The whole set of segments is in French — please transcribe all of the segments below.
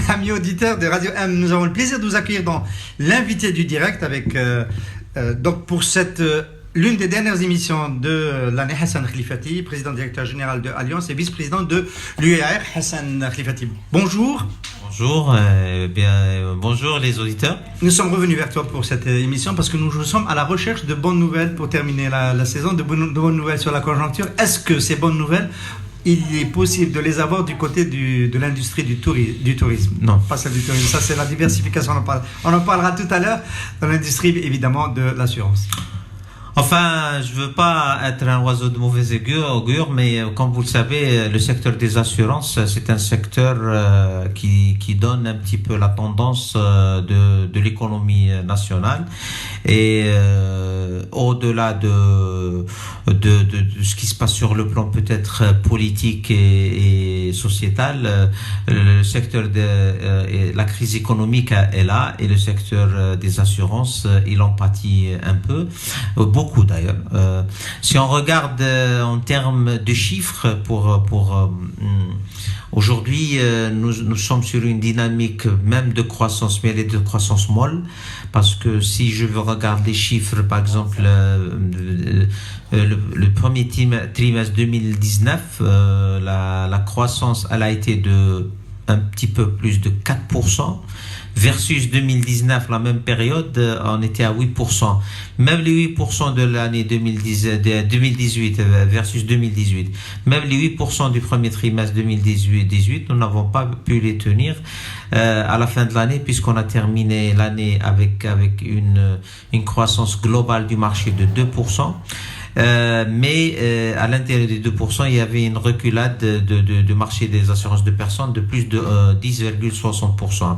Amis auditeurs de Radio M, nous avons le plaisir de vous accueillir dans l'invité du direct avec donc pour cette l'une des dernières émissions de l'année, Hassan Khlifati, président directeur général de Alliance et vice-président de l'UEAR. Hassan Khlifati, bonjour. Bonjour, bonjour les auditeurs. Nous sommes revenus vers toi pour cette émission parce que nous sommes à la recherche de bonnes nouvelles pour terminer la saison, de bonnes nouvelles sur la conjoncture. Est-ce que ces bonnes nouvelles, il est possible de les avoir du côté de l'industrie du tourisme? Non. Pas celle du tourisme, ça c'est la diversification, on en parlera tout à l'heure, dans l'industrie évidemment de l'assurance. Enfin, je veux pas être un oiseau de mauvais augure, mais comme vous le savez, le secteur des assurances, c'est un secteur qui donne un petit peu la tendance de l'économie nationale. Et au-delà de ce qui se passe sur le plan peut-être politique et sociétal, le secteur la crise économique est là, et le secteur des assurances, il en pâtit un peu. Beaucoup d'ailleurs. Si on regarde en termes de chiffres, aujourd'hui, nous sommes sur une dynamique même de croissance, mais elle est de croissance molle, parce que si je veux regarder les chiffres, par exemple, le premier trimestre 2019, la croissance, elle a été de un petit peu plus de 4%. Versus 2019, la même période, on était à 8%. Même les 8% de l'année 2018 versus 2018, même les 8% du premier trimestre 2018, nous n'avons pas pu les tenir à la fin de l'année, puisqu'on a terminé l'année avec une croissance globale du marché de 2%. Mais à l'intérieur des 2%, il y avait une reculade de marché des assurances de personnes de plus de 10,60%.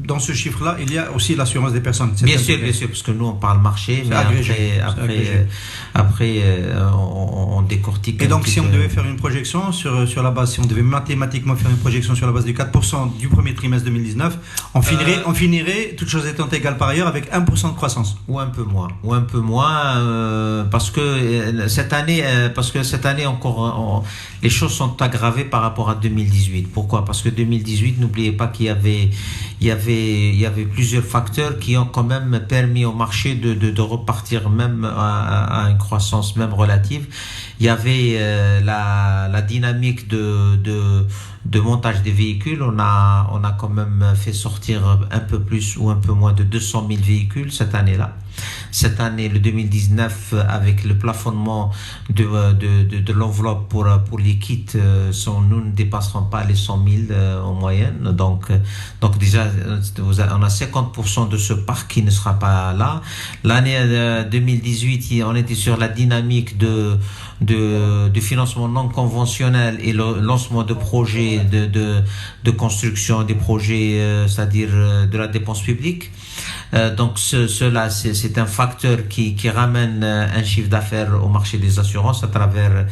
Dans ce chiffre-là, il y a aussi l'assurance des personnes. Bien sûr, parce que nous on parle marché, mais après on décortique. Et donc si on devait faire une projection sur la base, si on devait mathématiquement faire une projection sur la base du 4% du premier trimestre 2019, on finirait, toutes choses étant égales par ailleurs, avec 1% de croissance. Ou un peu moins. Parce que cette année encore, les choses sont aggravées par rapport à 2018. Pourquoi? Parce que 2018, n'oubliez pas qu'il y avait plusieurs facteurs qui ont quand même permis au marché de repartir même à une croissance même relative. Il y avait la dynamique de montage des véhicules. On a quand même fait sortir un peu plus ou un peu moins de 200 000 véhicules cette année-là. Cette année, le 2019, avec le plafonnement de l'enveloppe pour les kits, nous ne dépasserons pas les 100 000 en moyenne. Donc déjà, on a 50% de ce parc qui ne sera pas là. L'année 2018, on était sur la dynamique de financement non conventionnel et le lancement de projets de construction, des projets, c'est-à-dire de la dépense publique. Donc cela, c'est un facteur qui ramène un chiffre d'affaires au marché des assurances à travers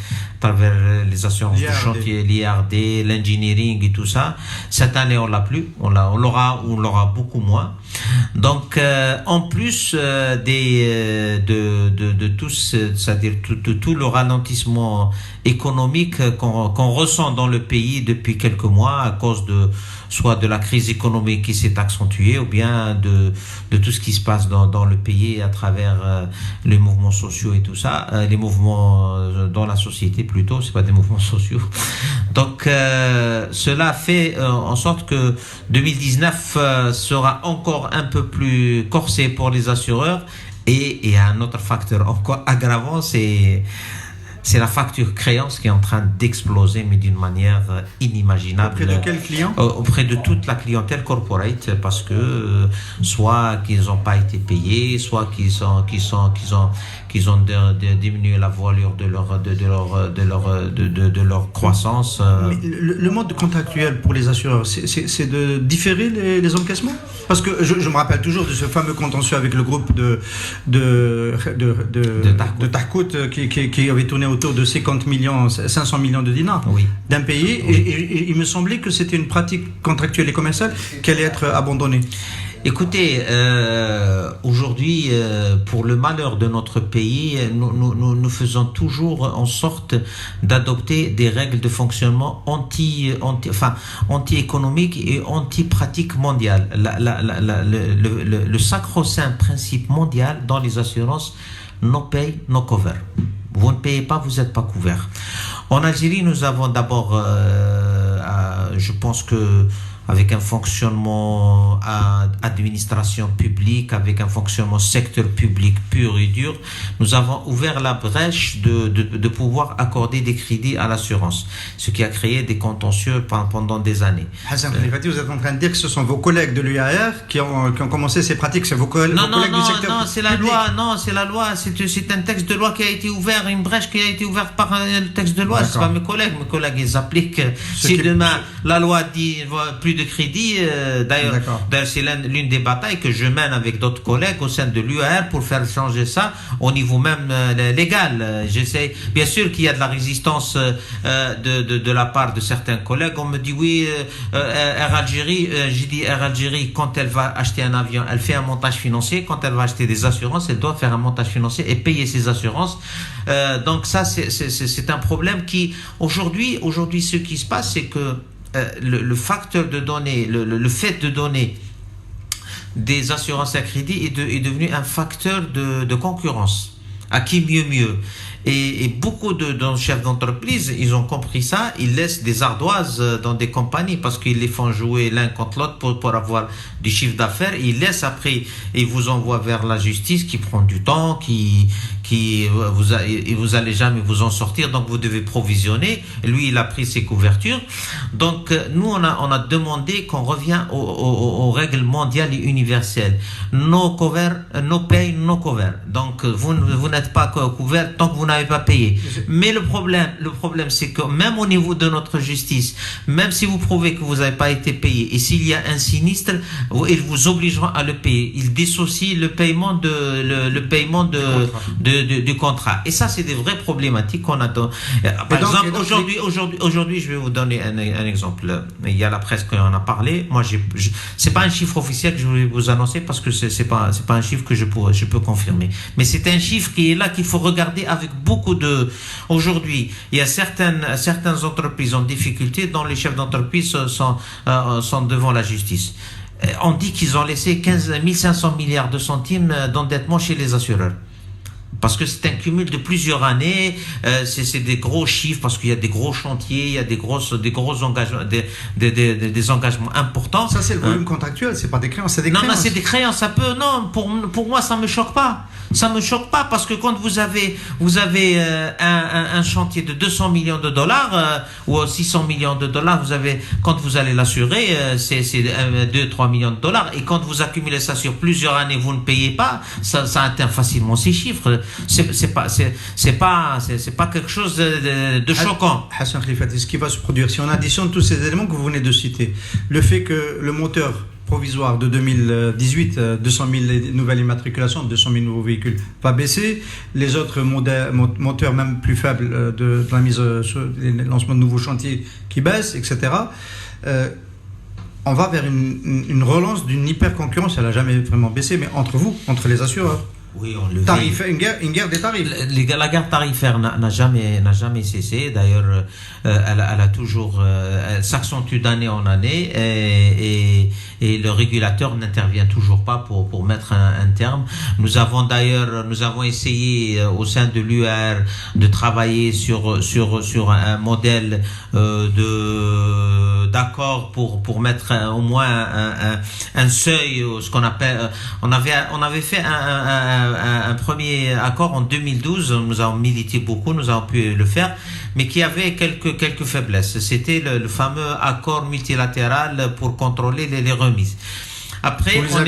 les assurances de chantier, l'IRD, l'engineering et tout ça. Cette année, on l'a plus. On l'aura beaucoup moins. Donc en plus de tous, c'est-à-dire tout le ralentissement économique qu'on ressent dans le pays depuis quelques mois à cause soit de la crise économique qui s'est accentuée, ou bien de tout ce qui se passe dans le pays à travers les mouvements sociaux et tout ça, les mouvements dans la société plutôt, c'est pas des mouvements sociaux. Donc cela fait en sorte que 2019 sera encore un peu plus corsé pour les assureurs, et un autre facteur encore aggravant, c'est la facture créance qui est en train d'exploser, mais d'une manière inimaginable. Auprès de quels clients? Auprès de toute la clientèle corporate, parce que soit qu'ils n'ont pas été payés, soit qu'ils ont diminué la voilure de leur croissance. Mais le mode contractuel pour les assureurs, c'est de différer les encaissements? Parce que je me rappelle toujours de ce fameux contentieux avec le groupe de Tahkout qui avait tourné autour de 500 millions de dinars d'impayés, et il me semblait que c'était une pratique contractuelle et commerciale qui allait être abandonnée. Écoutez, aujourd'hui, pour le malheur de notre pays, nous faisons toujours en sorte d'adopter des règles de fonctionnement anti-économiques et anti-pratiques mondiales. Le sacro-saint principe mondial dans les assurances, no pay, no cover. Vous ne payez pas, vous n'êtes pas couvert. En Algérie, nous avons d'abord, je pense que avec un fonctionnement administration publique, avec un fonctionnement secteur public pur et dur, nous avons ouvert la brèche de pouvoir accorder des crédits à l'assurance, ce qui a créé des contentieux pendant des années. Hassan Khelifati, vous êtes en train de dire que ce sont vos collègues de l'UAR qui ont commencé ces pratiques, c'est vos collègues du secteur non, c'est la public. c'est la loi, c'est un texte de loi qui a été ouvert, une brèche qui a été ouverte par le texte de loi. D'accord. C'est pas mes collègues ils appliquent. Si demain la loi dit plus de crédit, d'ailleurs c'est l'une des batailles que je mène avec d'autres collègues au sein de l'UAR pour faire changer ça au niveau même légal. J'essaie, bien sûr qu'il y a de la résistance de la part de certains collègues. On me dit oui, Air Algérie, j'ai dit Air Algérie, quand elle va acheter un avion, elle fait un montage financier. Quand elle va acheter des assurances, elle doit faire un montage financier et payer ses assurances. Donc ça, c'est un problème qui, aujourd'hui, ce qui se passe, c'est que le facteur de donner, le fait de donner des assurances à crédit est devenu un facteur de concurrence. À qui mieux. Et beaucoup de chefs d'entreprise, ils ont compris ça, ils laissent des ardoises dans des compagnies parce qu'ils les font jouer l'un contre l'autre pour avoir du chiffre d'affaires. Ils laissent après, ils vous envoient vers la justice qui prend du temps, vous allez jamais vous en sortir, donc vous devez provisionner. Lui, il a pris ses couvertures. Donc, nous, on a demandé qu'on revient aux règles mondiales et universelles. No cover, no pay, no cover. Donc, vous n'êtes pas couvert tant que vous n'avez pas payé. Mais le problème, c'est que même au niveau de notre justice, même si vous prouvez que vous n'avez pas été payé, et s'il y a un sinistre, ils vous obligeront à le payer. Ils dissocient le paiement du contrat. Et ça, c'est des vraies problématiques qu'on a. Par exemple, aujourd'hui, je vais vous donner un exemple. Il y a la presse qui en a parlé. Moi, c'est pas un chiffre officiel que je voulais vous annoncer parce que c'est pas un chiffre que je peux confirmer. Mais c'est un chiffre qui est là qu'il faut regarder avec beaucoup de. Aujourd'hui, il y a certaines entreprises en difficulté dont les chefs d'entreprise sont devant la justice. On dit qu'ils ont laissé 15 500 milliards de centimes d'endettement chez les assureurs. Parce que c'est un cumul de plusieurs années, c'est des gros chiffres parce qu'il y a des gros chantiers, il y a des gros engagements, des engagements importants. Ça c'est le volume contractuel, c'est pas des créances, c'est des créances. Non, c'est des créances. Ça peut, non, pour moi ça me choque pas. Ça me choque pas parce que quand vous avez un chantier de 200 millions de dollars ou 600 millions de dollars, quand vous allez l'assurer, c'est 2-3 millions de dollars. Et quand vous accumulez ça sur plusieurs années, vous ne payez pas, ça atteint facilement ces chiffres. C'est pas quelque chose de choquant. Hassan Khelifati, ce qui va se produire si on additionne tous ces éléments que vous venez de citer, le fait que le moteur provisoire de 2018, 200 000 nouvelles immatriculations, 200 000 nouveaux véhicules, va baisser. Les autres moteurs, même plus faibles, de la mise sur les lancements de nouveaux chantiers qui baissent, etc. On va vers une relance d'une hyper-concurrence. Elle n'a jamais vraiment baissé, mais entre les assureurs. Oui, on le une guerre des tarifs. La guerre tarifaire n'a jamais cessé. D'ailleurs, elle a toujours elle s'accentue d'année en année et le régulateur n'intervient toujours pas pour mettre un terme. Nous avons essayé au sein de l'UAR de travailler sur un modèle d'accord pour mettre au moins un seuil, ce qu'on appelle. On avait fait un premier accord en 2012, nous avons milité beaucoup, nous avons pu le faire, mais qui avait quelques faiblesses. C'était le fameux accord multilatéral pour contrôler les remises. Après, vous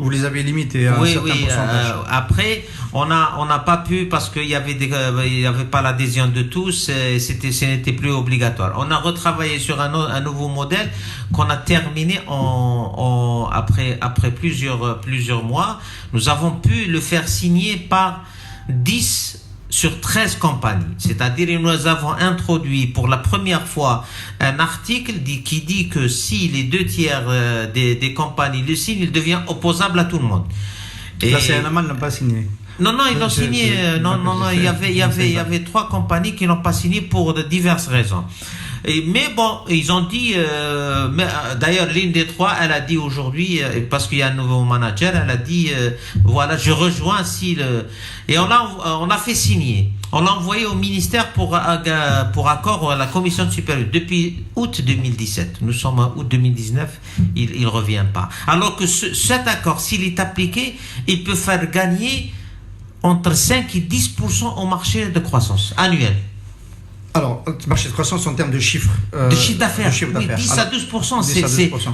les avez limités à un certain pourcentage. Après, on n'a pas pu parce qu'il y avait pas l'adhésion de tous. Ce n'était plus obligatoire. On a retravaillé sur un nouveau modèle qu'on a terminé après plusieurs mois. Nous avons pu le faire signer par 10 sur 13 compagnies. C'est-à-dire, nous avons introduit pour la première fois un article qui dit que si les 2/3 des compagnies le signent, il devient opposable à tout le monde. Et la CNMA n'a pas signé. Non, ils l'ont signé. Non, il y avait 3 compagnies qui n'ont pas signé pour de diverses raisons. Mais bon, ils ont dit, d'ailleurs, l'une des 3, elle a dit aujourd'hui, parce qu'il y a un nouveau manager, elle a dit, voilà, je rejoins et on a fait signer. On l'a envoyé au ministère pour accord à la commission supérieure depuis août 2017. Nous sommes en août 2019, il revient pas. Alors que cet accord, s'il est appliqué, il peut faire gagner entre 5 et 10% au marché de croissance annuel. Alors, le marché de croissance en termes de chiffres. De chiffre d'affaires. Oui, 10 à 12%.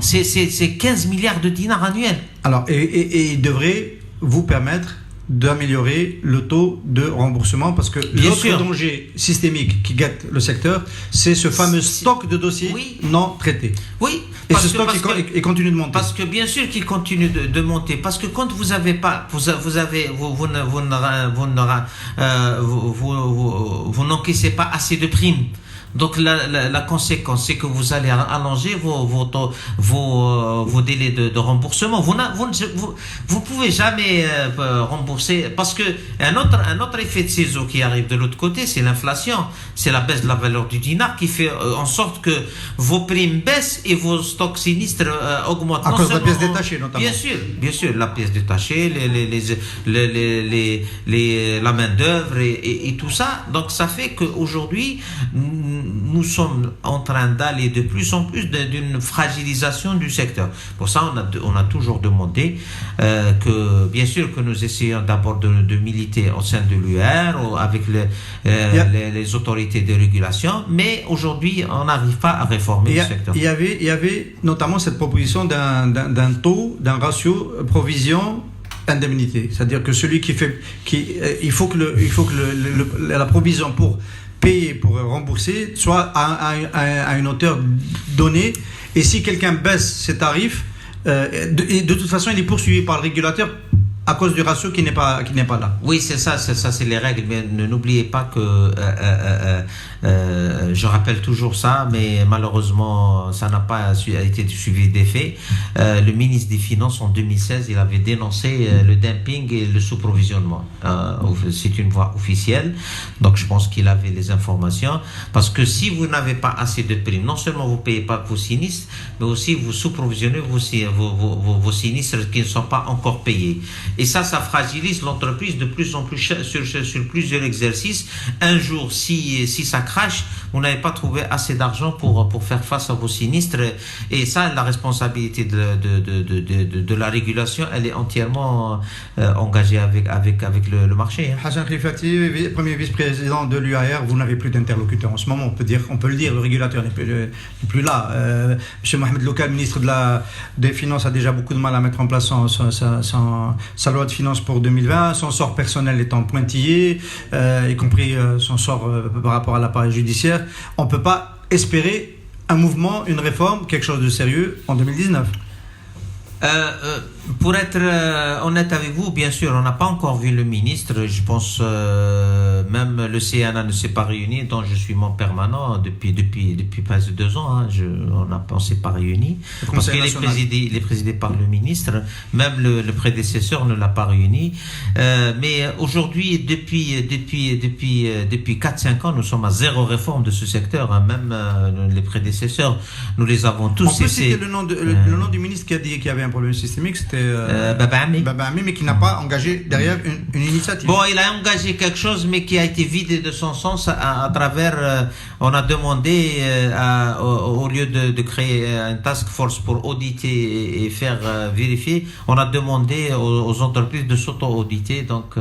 C'est 15 milliards de dinars annuels. Alors, et il devrait vous permettre d'améliorer le taux de remboursement parce que l'autre danger systémique qui guette le secteur, c'est ce fameux stock de dossiers non traités. Oui. Et ce stock il continue de monter. Parce que bien sûr qu'il continue de monter. Parce que quand vous avez pas, vous n'encaissez pas assez de primes. Donc la conséquence, c'est que vous allez allonger vos délais de remboursement. Vous pouvez jamais rembourser parce que un autre effet de ciseau qui arrive de l'autre côté, c'est l'inflation, c'est la baisse de la valeur du dinar qui fait en sorte que vos primes baissent et vos stocks sinistres augmentent. À cause de la pièce détachée notamment. Bien sûr, la pièce détachée, la main d'œuvre et tout ça. Donc ça fait qu'aujourd'hui nous sommes en train d'aller de plus en plus d'une fragilisation du secteur. Pour ça, on a toujours demandé que, bien sûr, que nous essayons d'abord de militer au sein de l'UR avec les autorités de régulation, mais aujourd'hui, on n'arrive pas à réformer le secteur. Il y avait notamment cette proposition d'un ratio provision indemnité, c'est-à-dire que celui il faut que la provision pour payer, pour rembourser, soit à une hauteur donnée. Et si quelqu'un baisse ses tarifs, de toute façon, il est poursuivi par le régulateur à cause du ratio qui n'est pas là. Oui, c'est ça, c'est les règles. Mais n'oubliez pas que je rappelle toujours ça, mais malheureusement, ça n'a pas été suivi d'effet. Le ministre des Finances en 2016, il avait dénoncé le dumping et le sous-provisionnement. C'est une voie officielle, donc je pense qu'il avait les informations. Parce que si vous n'avez pas assez de primes, non seulement vous ne payez pas vos sinistres, mais aussi vous sous-provisionnez vos sinistres qui ne sont pas encore payés. Et ça fragilise l'entreprise de plus en plus sur plusieurs exercices. Un jour, si ça crache, vous n'avez pas trouvé assez d'argent pour faire face à vos sinistres. Et ça, la responsabilité de la régulation, elle est entièrement engagée avec le marché. Hassan Khlifati, premier vice-président de l'UAR, vous n'avez plus d'interlocuteur en ce moment. On peut le dire, le régulateur n'est plus là. M. Mohamed Loukal, ministre des Finances, a déjà beaucoup de mal à mettre en place sa loi de finances pour 2020, son sort personnel étant pointillé, y compris son sort par rapport à l'appareil judiciaire. On ne peut pas espérer un mouvement, une réforme, quelque chose de sérieux en 2019. Pour être honnête avec vous, bien sûr, on n'a pas encore vu le ministre. Je pense même le CNA ne s'est pas réuni, dont je suis membre permanent depuis presque 2 ans. On ne s'est pas réuni parce qu'il est présidé par le ministre. Même le prédécesseur ne l'a pas réuni. Mais aujourd'hui, depuis 4-5 ans, nous sommes à 0 réforme de ce secteur. Même les prédécesseurs, nous les avons tous. On peut citer le nom du ministre qui a dit qu'il y avait un problème systémique, c'était Baba Ami, mais qui n'a pas engagé derrière une initiative. Bon, il a engagé quelque chose, mais qui a été vidé de son sens à travers. On a demandé, au lieu de créer une task force pour auditer et faire vérifier, on a demandé aux entreprises de s'auto-auditer. Donc,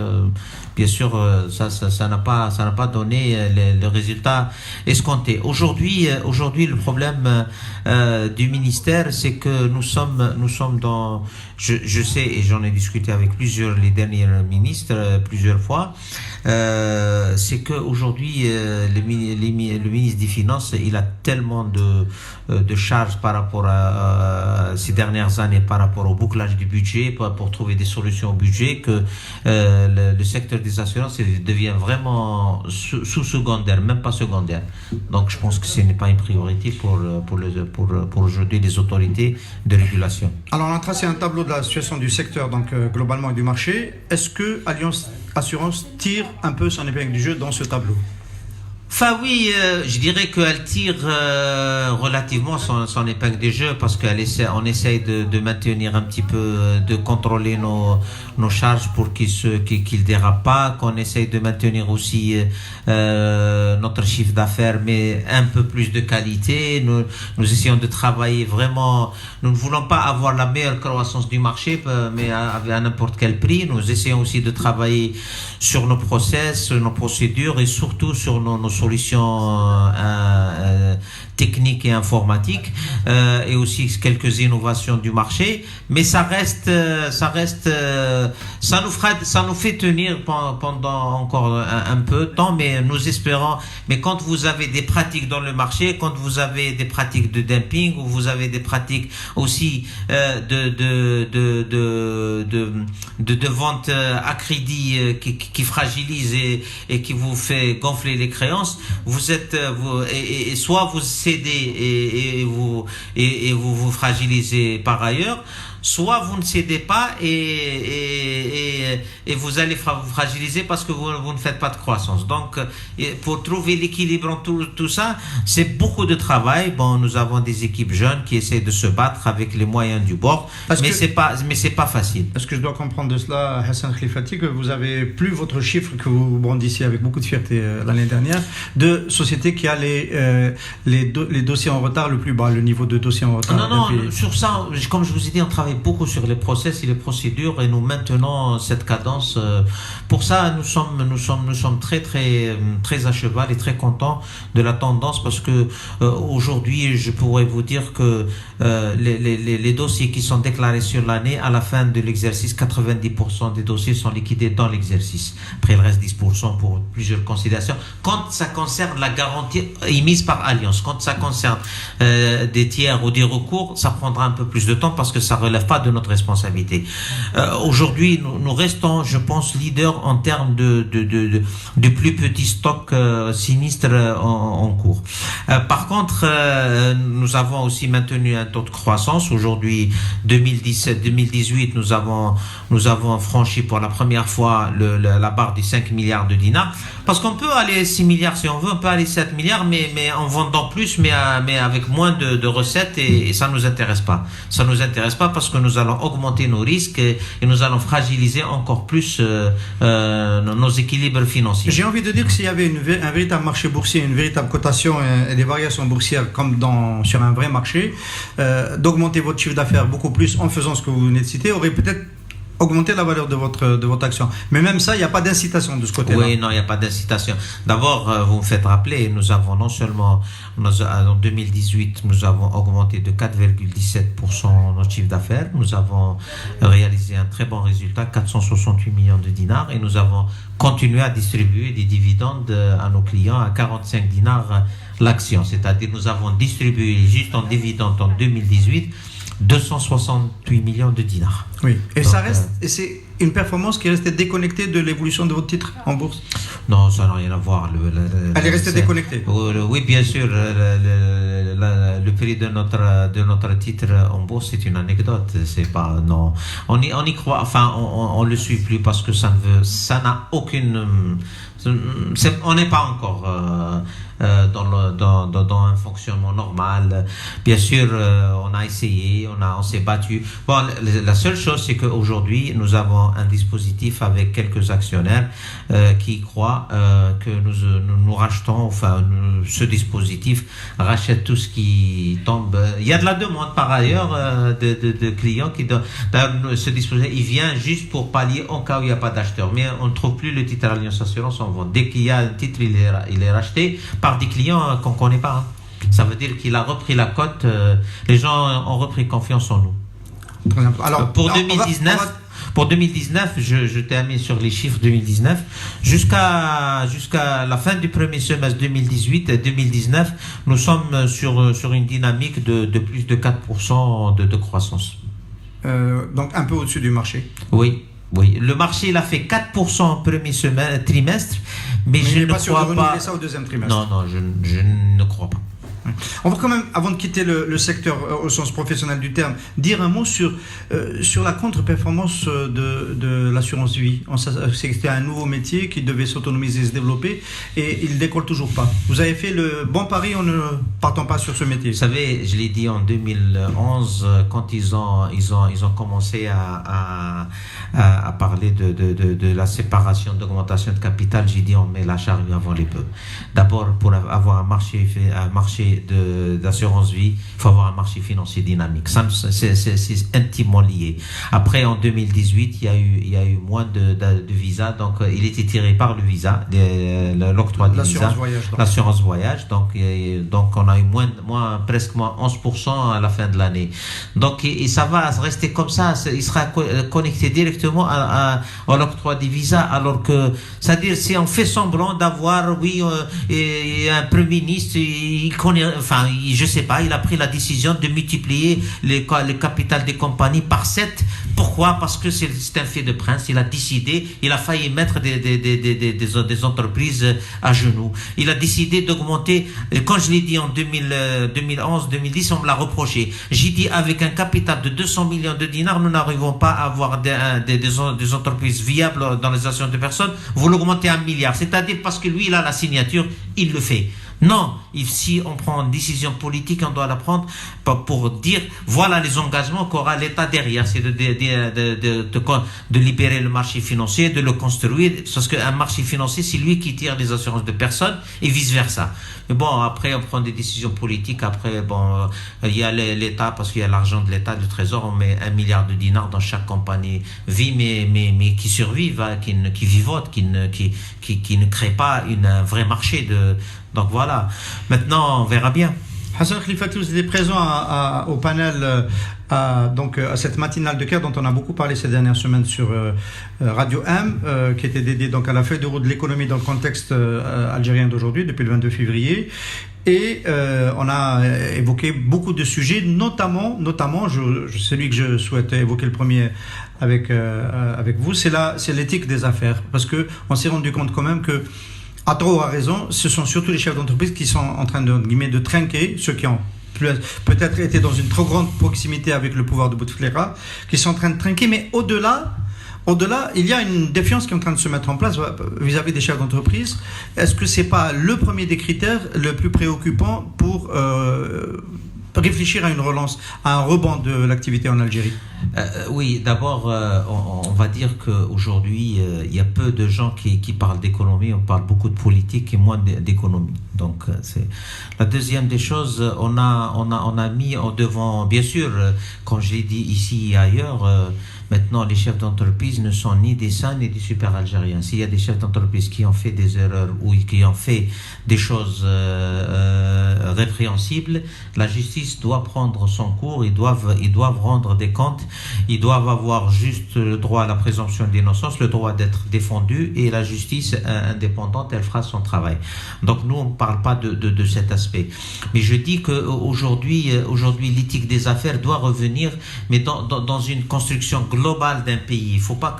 bien sûr, ça n'a pas donné le résultat escompté. Aujourd'hui, le problème du ministère, c'est que nous sommes comme dans, je sais et j'en ai discuté avec les derniers ministres plusieurs fois, c'est que aujourd'hui le ministre des Finances, il a tellement de charges par rapport à ces dernières années, par rapport au bouclage du budget, pour trouver des solutions au budget, que le secteur des assurances devient vraiment sous-secondaire, même pas secondaire. Donc je pense que ce n'est pas une priorité pour aujourd'hui les autorités de régulation. Alors on a tracé un tableau de la situation du secteur, donc globalement, et du marché. Est-ce que Allianz Assurance tire un peu son épingle du jeu dans ce tableau? Enfin oui, je dirais qu'elle tire relativement son épingle du jeu, parce qu'on essaye de maintenir un petit peu, de contrôler nos charges pour qu'ils dérapent pas, qu'on essaye de maintenir aussi notre chiffre d'affaires, mais un peu plus de qualité. Nous essayons de travailler vraiment. Nous ne voulons pas avoir la meilleure croissance du marché, mais à n'importe quel prix. Nous essayons aussi de travailler sur nos process, sur nos procédures et surtout sur nos solutions techniques et informatiques, et aussi quelques innovations du marché, mais ça nous fait tenir pendant encore un peu de temps, mais nous espérons. Mais quand vous avez des pratiques dans le marché, quand vous avez des pratiques de dumping, ou vous avez des pratiques aussi de vente à crédit qui fragilise et qui vous fait gonfler les créances, soit vous cédez et vous fragilisez par ailleurs, soit vous ne cédez pas et vous allez vous fragiliser parce que vous ne faites pas de croissance. Donc, pour trouver l'équilibre en tout ça, c'est beaucoup de travail. Bon, nous avons des équipes jeunes qui essaient de se battre avec les moyens du bord, mais c'est pas facile. Est-ce que je dois comprendre de cela, Hassan Khlifati, que vous avez plus votre chiffre que vous brandissiez avec beaucoup de fierté l'année dernière, de société qui a les dossiers en retard le plus bas, le niveau de dossier en retard? Non, sur ça, comme je vous ai dit, on travaille beaucoup sur les process et les procédures, et nous maintenons cette cadence. Pour ça, nous sommes très très à cheval et très contents de la tendance, parce que aujourd'hui, je pourrais vous dire que les dossiers qui sont déclarés sur l'année, à la fin de l'exercice, 90% des dossiers sont liquidés dans l'exercice. Après, il reste 10% pour plusieurs considérations. Quand ça concerne la garantie émise par Allianz, quand ça concerne des tiers ou des recours, ça prendra un peu plus de temps parce que ça relève pas de notre responsabilité. Aujourd'hui, nous restons, je pense, leaders en termes de plus petits stocks sinistres en cours. Par contre, nous avons aussi maintenu un taux de croissance. Aujourd'hui, 2017-2018, nous avons franchi pour la première fois la barre des 5 milliards de dinars. Parce qu'on peut aller 6 milliards si on veut, on peut aller 7 milliards, mais en vendant plus, mais avec moins de recettes, et ça nous intéresse pas. Ça nous intéresse pas parce que nous allons augmenter nos risques et nous allons fragiliser encore plus nos équilibres financiers. J'ai envie de dire que s'il y avait un véritable marché boursier, une véritable cotation et des variations boursières comme sur un vrai marché, d'augmenter votre chiffre d'affaires beaucoup plus en faisant ce que vous venez de citer aurait peut-être augmenter la valeur de votre action. Mais même ça, il n'y a pas d'incitation de ce côté-là. Oui, non, il n'y a pas d'incitation. D'abord, vous me faites rappeler, nous avons non seulement, en 2018, nous avons augmenté de 4,17% notre chiffre d'affaires. Nous avons réalisé un très bon résultat, 468 millions de dinars, et nous avons continué à distribuer des dividendes à nos clients à 45 dinars l'action. C'est-à-dire, nous avons distribué juste en dividendes en 2018 268 millions de dinars. Oui, et donc, ça reste, et c'est une performance qui est restée déconnectée de l'évolution de votre titre en bourse? Non, ça n'a rien à voir. Elle est restée déconnectée? Oui, bien sûr. Le prix de notre titre en bourse, c'est une anecdote. C'est pas, non. On y croit, enfin, on le suit plus parce que ça n'a aucune. On n'est pas encore dans un fonctionnement normal. Bien sûr, on a essayé, on s'est battu. Bon, la seule chose, c'est qu'aujourd'hui, nous avons un dispositif avec quelques actionnaires qui croient que nous rachetons, enfin, ce dispositif rachète tout ce qui tombe. Il y a de la demande par ailleurs de clients qui ce dispositif, il vient juste pour pallier en cas où il n'y a pas d'acheteur. Mais on ne trouve plus le titre Allianz Assurance en vente. Dès qu'il y a un titre, il est racheté par des clients qu'on ne connaît pas. Ça veut dire qu'il a repris la cote. Les gens ont repris confiance en nous. Très important. Alors, pour 2019, pour 2019, je termine sur les chiffres 2019. Jusqu'à la fin du premier semestre 2018-2019, nous sommes sur une dynamique de plus de 4% de croissance. Donc un peu au-dessus du marché. Oui. Le marché, il a fait 4% en premier trimestre, mais je ne crois pas. Sûr de renouveler ça au deuxième trimestre. Non, je ne crois pas. On va quand même, avant de quitter le secteur au sens professionnel du terme, dire un mot sur la contre-performance de l'assurance vie. C'était un nouveau métier qui devait s'autonomiser et se développer, et il ne décolle toujours pas. Vous avez fait le bon pari en ne partant pas sur ce métier. Vous savez, je l'ai dit en 2011, quand ils ont commencé à parler de la séparation, d'augmentation de capital, j'ai dit on met la charrue avant les bœufs. D'abord, pour avoir un marché d'assurance vie, il faut avoir un marché financier dynamique. Ça, c'est intimement lié. Après, en 2018, il y a eu moins de visas, donc il était tiré par le visa, l'octroi de visa, l'assurance voyage. Donc on a eu presque moins 11% à la fin de l'année. Donc et ça va rester comme ça. Il sera connecté directement à l'octroi des visas, alors que, c'est-à-dire, si on fait semblant d'avoir, un premier ministre, il connaît, enfin, je sais pas, il a pris la décision de multiplier le capital des compagnies par 7. Pourquoi? Parce que c'est un fait de prince. Il a décidé, il a failli mettre des entreprises à genoux. Il a décidé d'augmenter, quand je l'ai dit en 2011, 2010, on me l'a reproché. J'ai dit, avec un capital de 200 millions de dinars, nous n'arrivons pas à avoir des entreprises viables dans les assurances de personnes. Vous l'augmentez à 1 milliard. C'est-à-dire, parce que lui, il a la signature, il le fait. Non, si on prend une décision politique, on doit la prendre pour dire voilà les engagements qu'aura l'État derrière. C'est de libérer le marché financier, de le construire. Parce qu'un marché financier, c'est lui qui tire les assurances de personnes et vice-versa. Mais bon, après, on prend des décisions politiques. Après, bon, il y a l'État, parce qu'il y a l'argent de l'État, du Trésor. On met 1 milliard de dinars dans chaque compagnie vie, mais qui survive, hein, qui vivote, qui ne crée pas un vrai marché donc voilà. Maintenant, on verra bien. Hassan Khlifaty, vous étiez présent au panel, à cette matinale de CAIR dont on a beaucoup parlé ces dernières semaines sur Radio M, qui était dédiée donc à la feuille de route de l'économie dans le contexte algérien d'aujourd'hui, depuis le 22 février. Et on a évoqué beaucoup de sujets, notamment celui que je souhaite évoquer le premier avec vous, c'est l'éthique des affaires. Parce qu'on s'est rendu compte quand même que, à tort ou à raison, ce sont surtout les chefs d'entreprise qui sont en train de trinquer, ceux qui ont peut-être été dans une trop grande proximité avec le pouvoir de Bouteflika, qui sont en train de trinquer. Mais au-delà, il y a une défiance qui est en train de se mettre en place vis-à-vis des chefs d'entreprise. Est-ce que c'est pas le premier des critères le plus préoccupant pour réfléchir à une relance, à un rebond de l'activité en Algérie? Oui, d'abord, on va dire qu'aujourd'hui, il y a peu de gens qui parlent d'économie. On parle beaucoup de politique et moins d'économie. Donc, c'est la deuxième des choses. On a mis en devant, bien sûr, comme je l'ai dit ici et ailleurs, maintenant, les chefs d'entreprise ne sont ni des saints ni des super algériens. S'il y a des chefs d'entreprise qui ont fait des erreurs ou qui ont fait des choses répréhensibles, la justice doit prendre son cours. Ils doivent rendre des comptes. Ils doivent avoir juste le droit à la présomption d'innocence, le droit d'être défendu, et la justice indépendante, elle fera son travail. Donc nous, on ne parle pas de cet aspect. Mais je dis qu'aujourd'hui, l'éthique des affaires doit revenir, mais dans une construction globale d'un pays. Il ne faut pas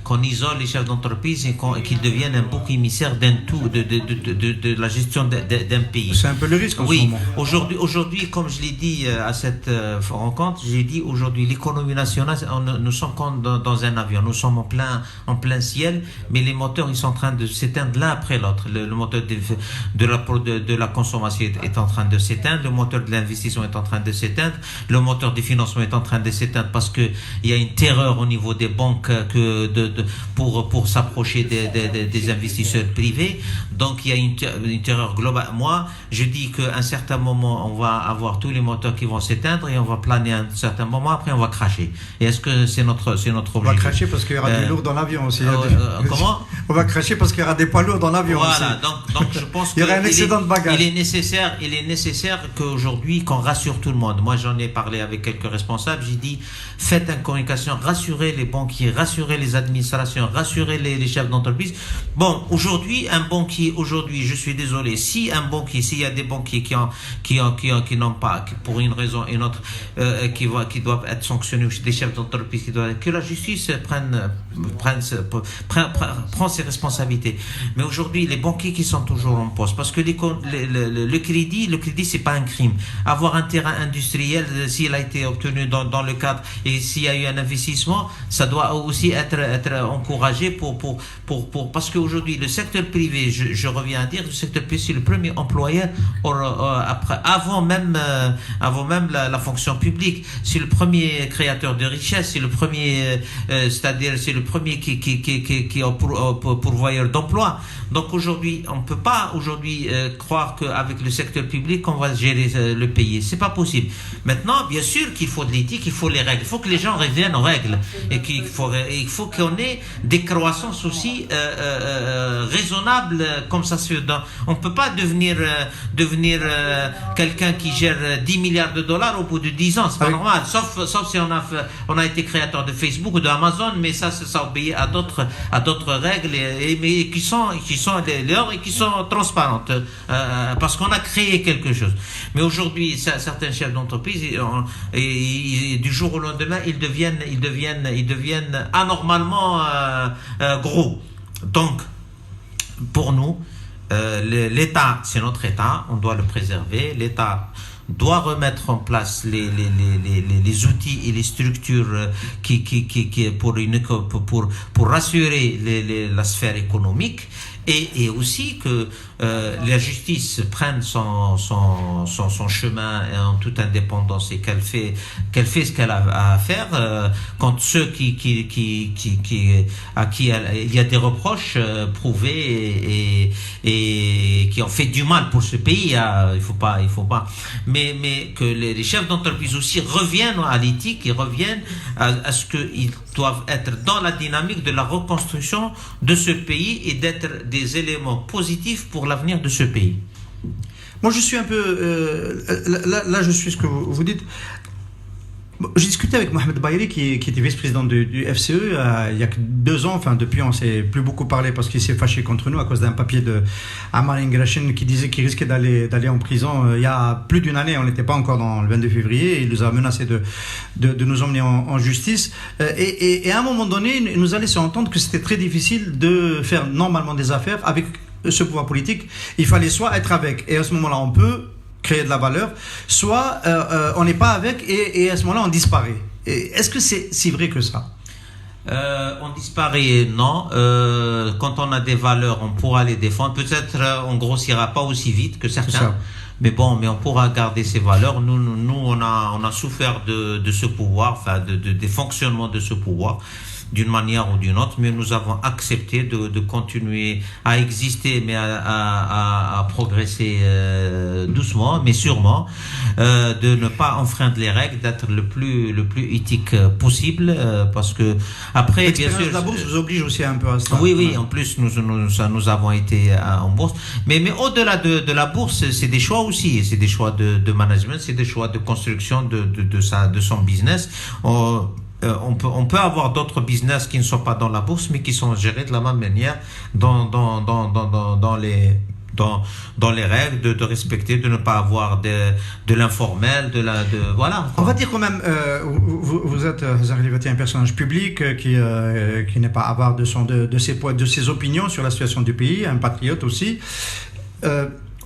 qu'on isole les chefs d'entreprise et qu'ils deviennent un bouc émissaire d'un tout, de la gestion d'un pays. C'est un peu le risque en ce moment. Aujourd'hui, comme je l'ai dit à cette rencontre, j'ai dit aujourd'hui, l'économie nationale, nous sommes comme dans un avion, nous sommes en plein ciel, mais les moteurs, ils sont en train de s'éteindre l'un après l'autre. Le moteur de la consommation est en train de s'éteindre, le moteur de l'investissement est en train de s'éteindre, le moteur du financement est en train de s'éteindre parce que il y a une terreur au niveau des banques pour s'approcher des investisseurs privés. Donc il y a une terreur globale. Moi, je dis qu'à un certain moment, on va avoir tous les moteurs qui vont s'éteindre et on va planer à un certain moment. Après, on va cracher. Et est-ce que c'est notre objectif? On va cracher parce qu'il y aura du lourd dans l'avion aussi. Comment? On va cracher parce qu'il y aura des poids lourds dans l'avion aussi. Voilà, donc je pense qu'il y aura un excédent de bagages. Il est nécessaire qu'aujourd'hui, qu'on rassure tout le monde. Moi, j'en ai parlé avec quelques responsables, j'ai dit, faites une communication, rassurez les banquiers, rassurez les administrations, rassurez les chefs d'entreprise. Bon, aujourd'hui, un banquier, je suis désolé, s'il y a des banquiers qui n'ont pas, pour une raison ou une autre, qui doivent être sanctionnés, des chefs d'entreprise que la justice prend ses responsabilités. Mais aujourd'hui, les banquiers qui sont toujours en poste, parce que le crédit, c'est pas un crime. Avoir un terrain industriel, s'il a été obtenu dans le cadre et s'il y a eu un investissement, ça doit aussi être encouragé parce qu'aujourd'hui, le secteur privé, je reviens à dire, le secteur privé, c'est le premier employeur avant même la fonction publique. C'est le premier créateur de richesse, c'est le premier, c'est-à-dire c'est le premier qui est pourvoyeur d'emploi. Donc aujourd'hui, on ne peut pas croire qu'avec le secteur public, on va gérer le pays. C'est pas possible. Maintenant, bien sûr qu'il faut de l'éthique, il faut les règles. Il faut que les gens reviennent aux règles et il faut qu'on ait des croissances aussi raisonnables comme ça se fait. On ne peut pas devenir quelqu'un qui gère 10 milliards de dollars au bout de 10 ans. C'est pas normal. Sauf si on a été créateur de Facebook ou d'Amazon, mais ça obéit à d'autres règles mais qui sont leurs et qui sont transparentes parce qu'on a créé quelque chose. Mais aujourd'hui, certains chefs d'entreprise, du jour au lendemain, ils deviennent anormalement gros. Donc, pour nous, l'État, c'est notre État, on doit le préserver. L'État doit remettre en place les outils et les structures pour rassurer la sphère économique et aussi que la justice prenne son chemin en toute indépendance et qu'elle fait ce qu'elle a à faire quand ceux à qui il y a des reproches prouvés et qui ont fait du mal pour ce pays. Il faut pas mais que les chefs d'entreprise aussi reviennent à l'éthique et reviennent à ce qu'ils doivent être dans la dynamique de la reconstruction de ce pays et d'être des éléments positifs pour l'avenir de ce pays. Moi, je suis un peu... là, je suis ce que vous dites. J'ai discuté avec Mohamed Baïri, qui était vice-président du FCE, il y a 2 ans. Enfin, depuis, on ne s'est plus beaucoup parlé parce qu'il s'est fâché contre nous à cause d'un papier de Ammar Ingrashin qui disait qu'il risquait d'aller en prison. Il y a plus d'1 année, on n'était pas encore dans le 22 février. Il nous a menacé de nous emmener en justice. Et à un moment donné, il nous a laissé entendre que c'était très difficile de faire normalement des affaires avec ce pouvoir politique. Il fallait soit être avec, et à ce moment-là, on peut créer de la valeur, soit on n'est pas avec et à ce moment-là on disparaît. Est-ce que c'est si vrai que ça? On disparaît, non. Quand on a des valeurs, on pourra les défendre. Peut-être on grossira pas aussi vite que certains. Mais on pourra garder ces valeurs. Nous on a souffert de ce pouvoir, enfin des fonctionnements de ce pouvoir, d'une manière ou d'une autre, mais nous avons accepté de continuer à exister, mais à progresser doucement, mais sûrement, de ne pas enfreindre les règles, d'être le plus éthique possible, parce que après, bien sûr, la bourse vous oblige aussi un peu à ça. Oui, en plus nous avons été en bourse, mais au-delà de la bourse, c'est des choix aussi, c'est des choix de management, c'est des choix de construction de son business. On peut avoir d'autres business qui ne sont pas dans la bourse, mais qui sont gérés de la même manière dans les règles, de respecter, de ne pas avoir de l'informel, voilà. On va dire quand même, vous êtes un personnage public qui n'est pas avare de ses opinions sur la situation du pays, un patriote aussi.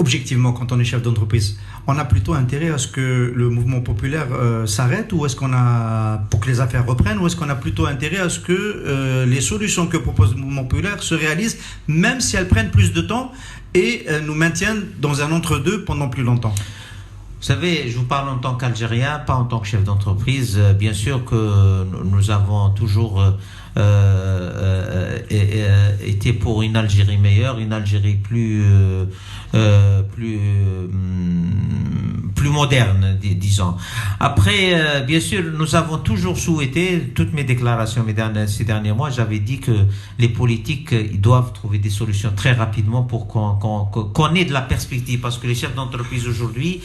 Objectivement, quand on est chef d'entreprise, on a plutôt intérêt à ce que le mouvement populaire s'arrête, ou est-ce qu'on a, pour que les affaires reprennent, ou est-ce qu'on a plutôt intérêt à ce que les solutions que propose le mouvement populaire se réalisent, même si elles prennent plus de temps et nous maintiennent dans un entre-deux pendant plus longtemps? Vous savez, je vous parle en tant qu'Algérien, pas en tant que chef d'entreprise. Bien sûr que nous avons toujours été pour une Algérie meilleure, une Algérie plus moderne, disons. Après, bien sûr, nous avons toujours souhaité, toutes mes déclarations ces derniers mois, j'avais dit que les politiques ils doivent trouver des solutions très rapidement pour qu'on ait de la perspective, parce que les chefs d'entreprise aujourd'hui,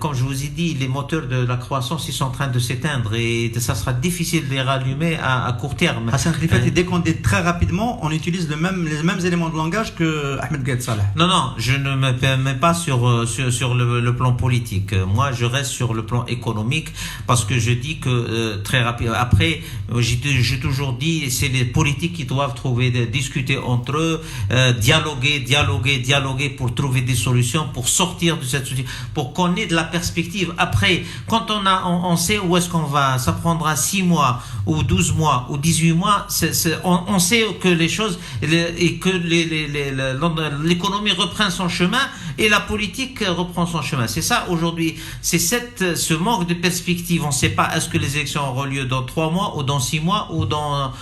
comme je vous ai dit, les moteurs de la croissance, ils sont en train de s'éteindre et ça sera difficile de les rallumer à court terme. Hassan Khlifati, dès qu'on dit très rapidement, on utilise les mêmes éléments de langage que Ahmed Gaïd Salah. Non, je ne me permets pas sur le plan politique. Moi, je reste sur le plan économique parce que je dis que très rapidement. Après, j'ai toujours dit, c'est les politiques qui doivent discuter entre eux, dialoguer pour trouver des solutions, pour sortir de cette situation, pour qu'on ait de la perspective. Après, quand on sait où est-ce qu'on va, ça prendra 6 mois ou 12 mois ou 18 mois, on sait que les choses et que l'économie reprend son chemin et la politique reprend son chemin. C'est ça aujourd'hui, c'est ce manque de perspective. On ne sait pas est-ce que les élections auront lieu dans 3 mois ou dans 6 mois ou dans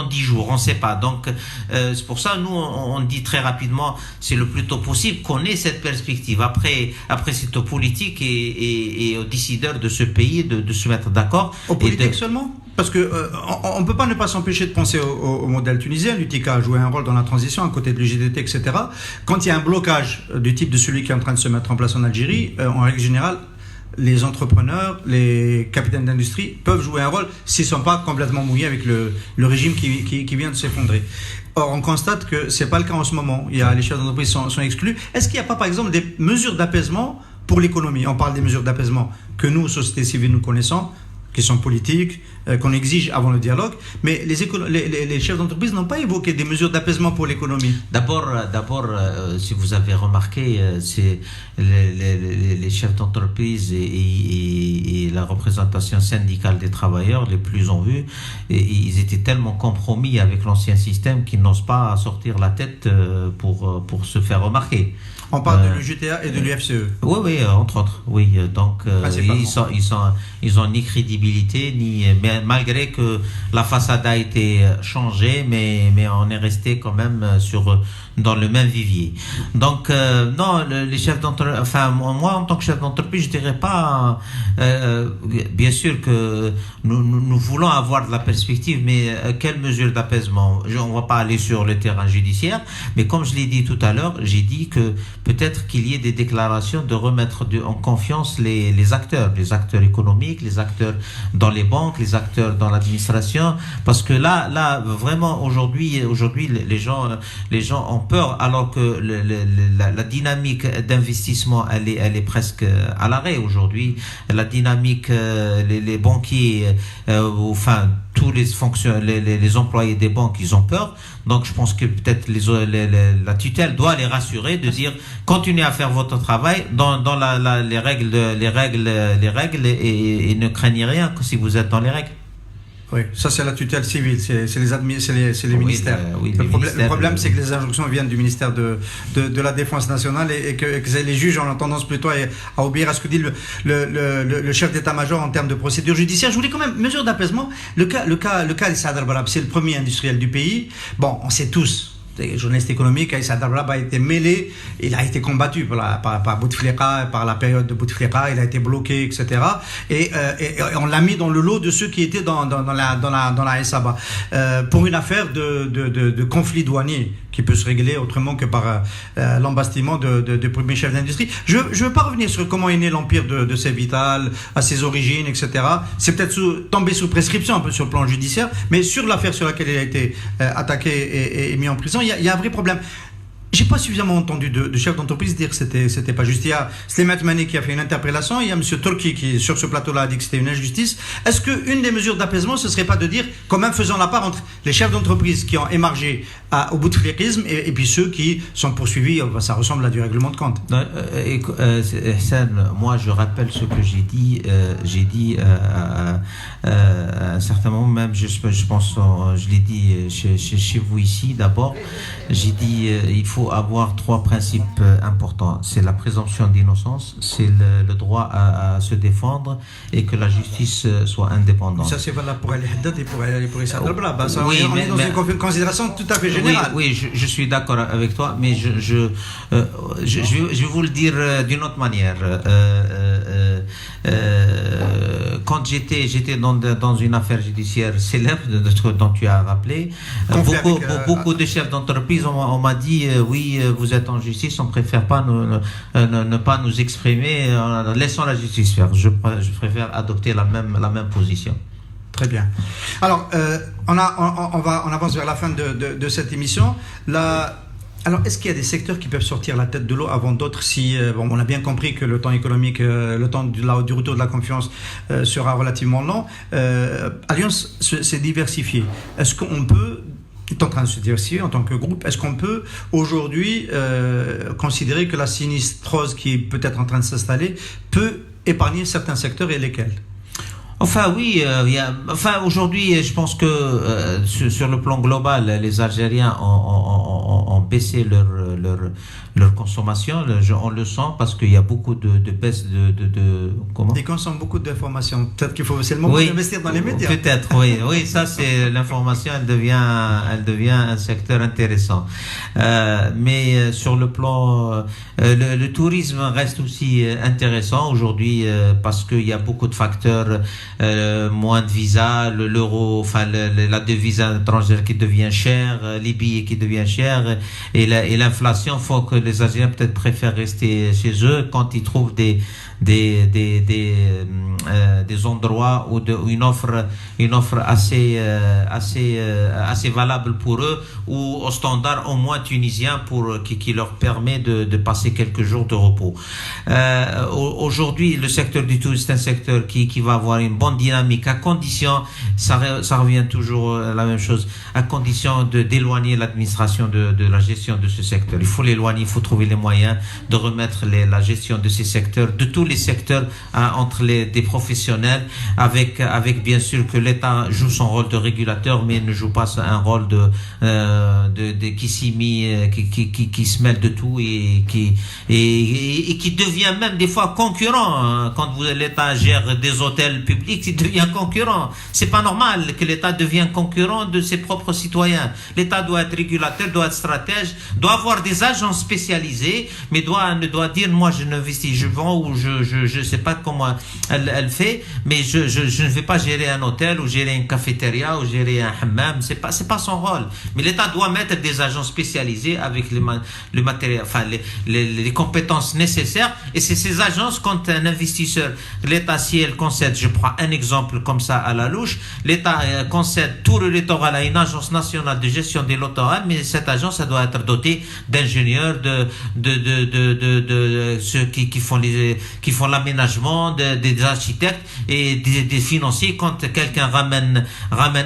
10 jours. On ne sait pas. Donc c'est pour ça nous on dit très rapidement, c'est le plus tôt possible qu'on ait cette perspective. Après c'est aux politiques et aux décideurs de ce pays de se mettre d'accord. Aux politiques seulement? Parce que on ne peut pas ne pas s'empêcher de penser au modèle tunisien. L'UTK a joué un rôle dans la transition à côté de l'UGTT, etc. Quand il y a un blocage du type de celui qui est en train de se mettre en place en Algérie, en règle générale, les entrepreneurs, les capitaines d'industrie peuvent jouer un rôle s'ils ne sont pas complètement mouillés avec le régime qui vient de s'effondrer. Or, on constate que ce n'est pas le cas en ce moment. Les chefs d'entreprise sont exclus. Est-ce qu'il n'y a pas, par exemple, des mesures d'apaisement pour l'économie? On parle des mesures d'apaisement que nous, société civile, nous connaissons, qui sont politiques, qu'on exige avant le dialogue, mais les chefs d'entreprise n'ont pas évoqué des mesures d'apaisement pour l'économie. D'abord, si vous avez remarqué, c'est les chefs d'entreprise et la représentation syndicale des travailleurs les plus en vue, et ils étaient tellement compromis avec l'ancien système qu'ils n'osent pas sortir la tête pour se faire remarquer. On parle de l'UGTA et de l'UFCE. Oui, entre autres. Oui, donc ils ont ni crédibilité mais malgré que la façade a été changée, mais on est resté quand même dans le même vivier. Donc non, les chefs d'entreprise. Enfin, moi en tant que chef d'entreprise, je dirais pas. Bien sûr que nous voulons avoir de la perspective, mais quelle mesure d'apaisement? On va pas aller sur le terrain judiciaire, mais comme je l'ai dit tout à l'heure, j'ai dit que peut-être qu'il y ait des déclarations de remettre en confiance les acteurs économiques, les acteurs dans les banques, les acteurs dans l'administration, parce que là vraiment aujourd'hui les gens ont peur, alors que la dynamique d'investissement elle est presque à l'arrêt aujourd'hui. La dynamique, les banquiers, enfin tous les employés des banques, ils ont peur. Donc je pense que peut-être la tutelle doit les rassurer, de dire continuez à faire votre travail dans les règles et ne craignez rien que si vous êtes dans les règles. Oui, ça c'est la tutelle civile, c'est les ministères. Le problème c'est que les injonctions viennent du ministère de la Défense nationale et que les juges ont tendance plutôt à obéir à ce que dit le chef d'état-major en termes de procédure judiciaire. Je voulais quand même, mesure d'apaisement, le cas Saad Al-Barab, c'est le premier industriel du pays. Bon, on sait tous. Journaliste économique, Saad Al-Barab a été mêlé, il a été combattu par Bouteflika, par la période de Bouteflika, il a été bloqué, etc. Et on l'a mis dans le lot de ceux qui étaient dans la SABA pour une affaire de conflit douanier qui peut se régler autrement que par l'embastillement de premier chef d'industrie. Je ne veux pas revenir sur comment est né l'empire de Sévital, à ses origines, etc. C'est peut-être tombé sous prescription un peu sur le plan judiciaire, mais sur l'affaire sur laquelle il a été attaqué et mis en prison, il y a un vrai problème. J'ai pas suffisamment entendu de chefs d'entreprise dire que c'était pas juste. Il y a Slimane Mani qui a fait une interpellation, il y a M. Turki qui, sur ce plateau-là, a dit que c'était une injustice. Est-ce qu'une des mesures d'apaisement, ce serait pas de dire, quand même faisant la part entre les chefs d'entreprise qui ont émargé au bouteflikisme et puis ceux qui sont poursuivis, ça ressemble à du règlement de compte. Hassan, moi je rappelle ce que j'ai dit. J'ai dit à un certain moment, même je pense, je l'ai dit chez vous ici d'abord, j'ai dit il faut faut avoir trois principes importants. C'est la présomption d'innocence, c'est le droit à se défendre et que la justice soit indépendante. Ça, c'est valable pour Ali Haddad et pour Issa Al-Blab. Oui, on est dans une considération tout à fait générale. Oui, je suis d'accord avec toi, mais je vais vous le dire d'une autre manière. Quand j'étais dans une affaire judiciaire célèbre dont tu as rappelé, beaucoup de chefs d'entreprise on m'a dit oui, vous êtes en justice, on préfère pas ne pas nous exprimer, laissons la justice faire. Je préfère adopter la même position. Très bien. Alors, on avance vers la fin de cette émission. Alors, est-ce qu'il y a des secteurs qui peuvent sortir la tête de l'eau avant d'autres si, on a bien compris que le temps économique, le temps du retour de la confiance sera relativement long. Alliance s'est diversifiée. Est-ce qu'on peut, est en train de se diversifier en tant que groupe, est-ce qu'on peut aujourd'hui considérer que la sinistrose qui est peut-être en train de s'installer peut épargner certains secteurs et lesquels ? Enfin oui, aujourd'hui, je pense que sur le plan global, les Algériens ont baissé leur consommation. On le sent parce qu'il y a beaucoup de baisse de comment ? Ils consomment beaucoup d'informations. Peut-être qu'il faut c'est le moment d'investir dans les médias. Peut-être, oui, ça c'est l'information. Elle devient un secteur intéressant. Mais sur le plan, le tourisme reste aussi intéressant aujourd'hui parce qu'il y a beaucoup de facteurs. Moins de visas, l'euro, la devise étrangère qui devient chère, les billets qui deviennent chers et l'inflation font que les Algériens peut-être préfèrent rester chez eux quand ils trouvent des endroits où une offre assez valable pour eux ou au standard au moins tunisien qui leur permet de passer quelques jours de repos. Aujourd'hui, le secteur du tourisme c'est un secteur qui va avoir une bonne dynamique à condition, ça revient toujours à la même chose, à condition d'éloigner l'administration de la gestion de ce secteur. Il faut l'éloigner, il faut trouver les moyens de remettre la gestion de ces secteurs, de tous les secteurs entre des professionnels avec bien sûr que l'État joue son rôle de régulateur mais ne joue pas un rôle qui se mêle de tout et qui devient même des fois concurrent quand l'État gère des hôtels publics, il devient concurrent. C'est pas normal que l'État devienne concurrent de ses propres citoyens. L'État doit être régulateur, doit être stratège, doit avoir des agents spécialisés, mais ne doit dire moi je n'investis, je vends ou je sais pas comment elle fait, mais je ne vais pas gérer un hôtel ou gérer une cafétéria ou gérer un hammam, c'est pas son rôle. Mais l'État doit mettre des agents spécialisés avec le matériel, les compétences nécessaires, et c'est ces agences quand un investisseur, l'État si elle concède, je prends un exemple comme ça à la louche, l'État concède tout le littoral à une agence nationale de gestion des littoraux, mais cette agence elle doit être dotée d'ingénieurs, de ceux qui font l'aménagement, des architectes et des financiers. Quand quelqu'un ramène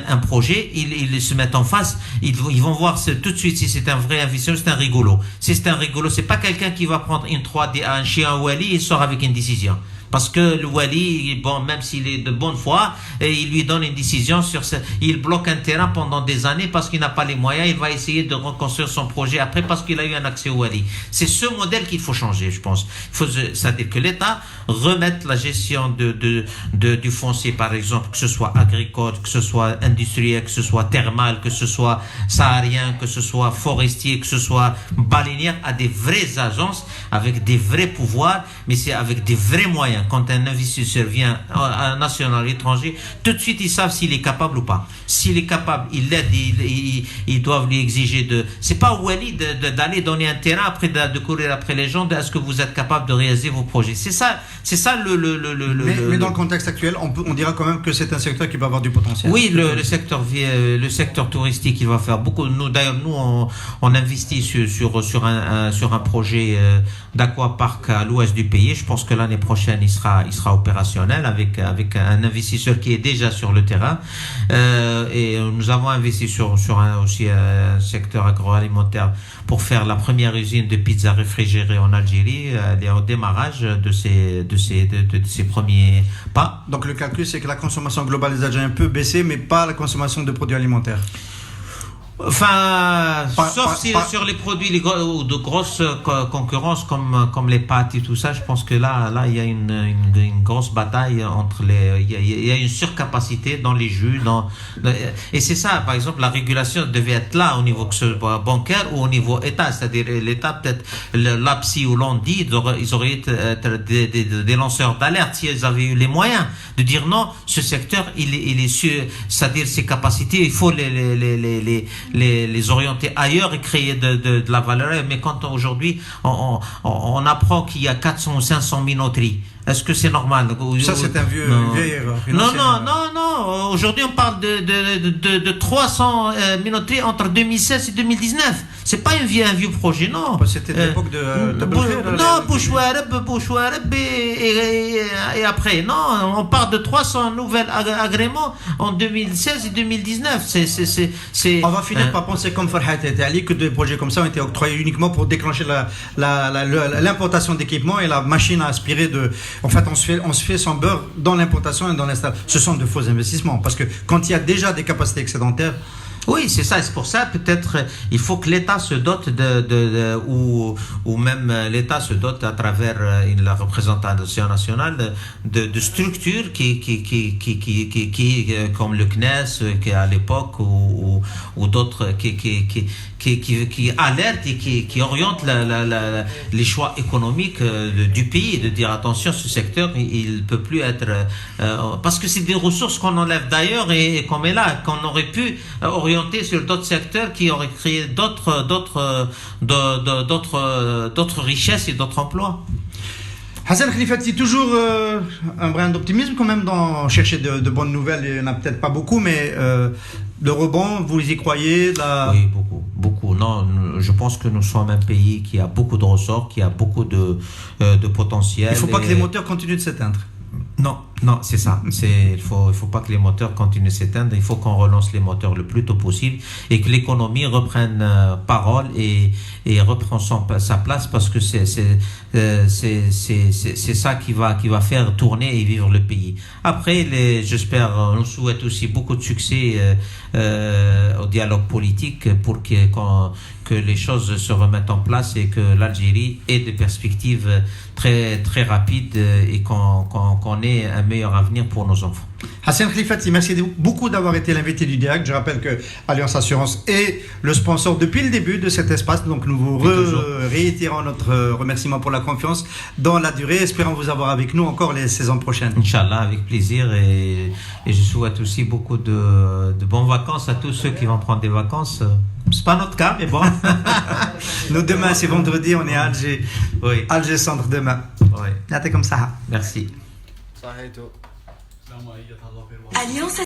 un projet, ils se mettent en face, ils vont voir tout de suite si c'est un vrai investisseur, c'est un rigolo. Si c'est un rigolo, c'est pas quelqu'un qui va prendre une 3D à un chien Wali et sort avec une décision. Parce que le Wali, même s'il est de bonne foi, il lui donne une décision il bloque un terrain pendant des années parce qu'il n'a pas les moyens, il va essayer de reconstruire son projet après parce qu'il a eu un accès au Wali. C'est ce modèle qu'il faut changer, je pense. C'est-à-dire que l'État remette la gestion du foncier, par exemple, que ce soit agricole, que ce soit industriel, que ce soit thermal, que ce soit saharien, que ce soit forestier, que ce soit baleinière, à des vraies agences avec des vrais pouvoirs, mais c'est avec des vrais moyens. Quand un investisseur vient à un national étranger, tout de suite ils savent s'il est capable ou pas. S'il est capable, ils l'aident, ils doivent lui exiger c'est pas Wali d'aller donner un terrain après de courir après les gens, est-ce que vous êtes capable de réaliser vos projets. C'est ça mais dans le contexte actuel, on dira quand même que c'est un secteur qui va avoir du potentiel. Oui, le secteur touristique, il va faire beaucoup. D'ailleurs, on investit sur un projet d'aquapark à l'ouest du pays. Je pense que l'année prochaine, il sera opérationnel avec un investisseur qui est déjà sur le terrain. Et nous avons investi aussi un secteur agroalimentaire pour faire la première usine de pizza réfrigérée en Algérie. Elle est au démarrage de ses premiers pas. Donc le calcul, c'est que la consommation globale des Algériens peut baisser, mais pas la consommation de produits alimentaires. Enfin, sauf si par- sur les produits de grosse concurrence comme les pâtes et tout ça, je pense que là il y a une grosse bataille entre il y a une surcapacité dans les jus, et c'est ça, par exemple, la régulation devait être là au niveau que ce soit bancaire ou au niveau État, c'est-à-dire l'État, peut-être l'APSI ou l'ONDI, ils auraient été des lanceurs d'alerte s'ils avaient eu les moyens de dire non, ce secteur il est sur, c'est-à-dire ses capacités, il faut les orienter ailleurs et créer de la valeur. Mais quand aujourd'hui on apprend qu'il y a 400 ou 500 minoteries, est-ce que c'est normal? Ça, c'est une vieille erreur. Non. Aujourd'hui, on parle de 300 minoteries entre 2016 et 2019. C'est pas un vieux projet, non. C'était l'époque de Bouchouareb et après. Non, on parle de 300 nouvelles agréments en 2016 et 2019. On va finir par penser comme Farhat et Ali que des projets comme ça ont été octroyés uniquement pour déclencher l'importation d'équipements et la machine à aspirer de... En fait, on se fait son beurre dans l'importation et dans l'installation. Ce sont de faux investissements parce que quand il y a déjà des capacités excédentaires. Oui, c'est ça. C'est pour ça, peut-être, il faut que l'État se dote ou même l'État se dote à travers la représentation nationale de structures qui comme le CNES, qui à l'époque, ou d'autres qui alertent et qui orientent les choix économiques du pays, de dire attention, ce secteur, il peut plus être, parce que c'est des ressources qu'on enlève d'ailleurs et qu'on met là, qu'on aurait pu orienter sur d'autres secteurs qui auraient créé d'autres richesses et d'autres emplois. Hassan Khelifati, toujours un brin d'optimisme quand même dans chercher de bonnes nouvelles. Il n'y en a peut-être pas beaucoup, mais de rebond, vous y croyez Oui, beaucoup. Non, je pense que nous sommes un pays qui a beaucoup de ressorts, qui a beaucoup de potentiel. Il ne faut pas que les moteurs continuent de s'éteindre. Non, c'est ça. Il faut pas que les moteurs continuent de s'éteindre. Il faut qu'on relance les moteurs le plus tôt possible et que l'économie reprenne parole et reprend sa place, parce que c'est ça qui va faire tourner et vivre le pays. Après, j'espère, on souhaite aussi beaucoup de succès au dialogue politique pour que les choses se remettent en place et que l'Algérie ait des perspectives très très rapides et qu'on ait un meilleur avenir pour nos enfants. Hassan Khelifati, merci beaucoup d'avoir été l'invité du direct. Je rappelle que Alliance Assurance est le sponsor depuis le début de cet espace, donc nous vous réitérons notre remerciement pour la confiance dans la durée. Espérons vous avoir avec nous encore les saisons prochaines. Inch'Allah, avec plaisir, et je souhaite aussi beaucoup de bonnes vacances à tous ceux qui vont prendre des vacances. C'est pas notre cas, mais bon. Nous, demain, c'est vendredi, on est à Alger. Oui. Alger Centre demain. Oui. Comme ça. Merci. Alliance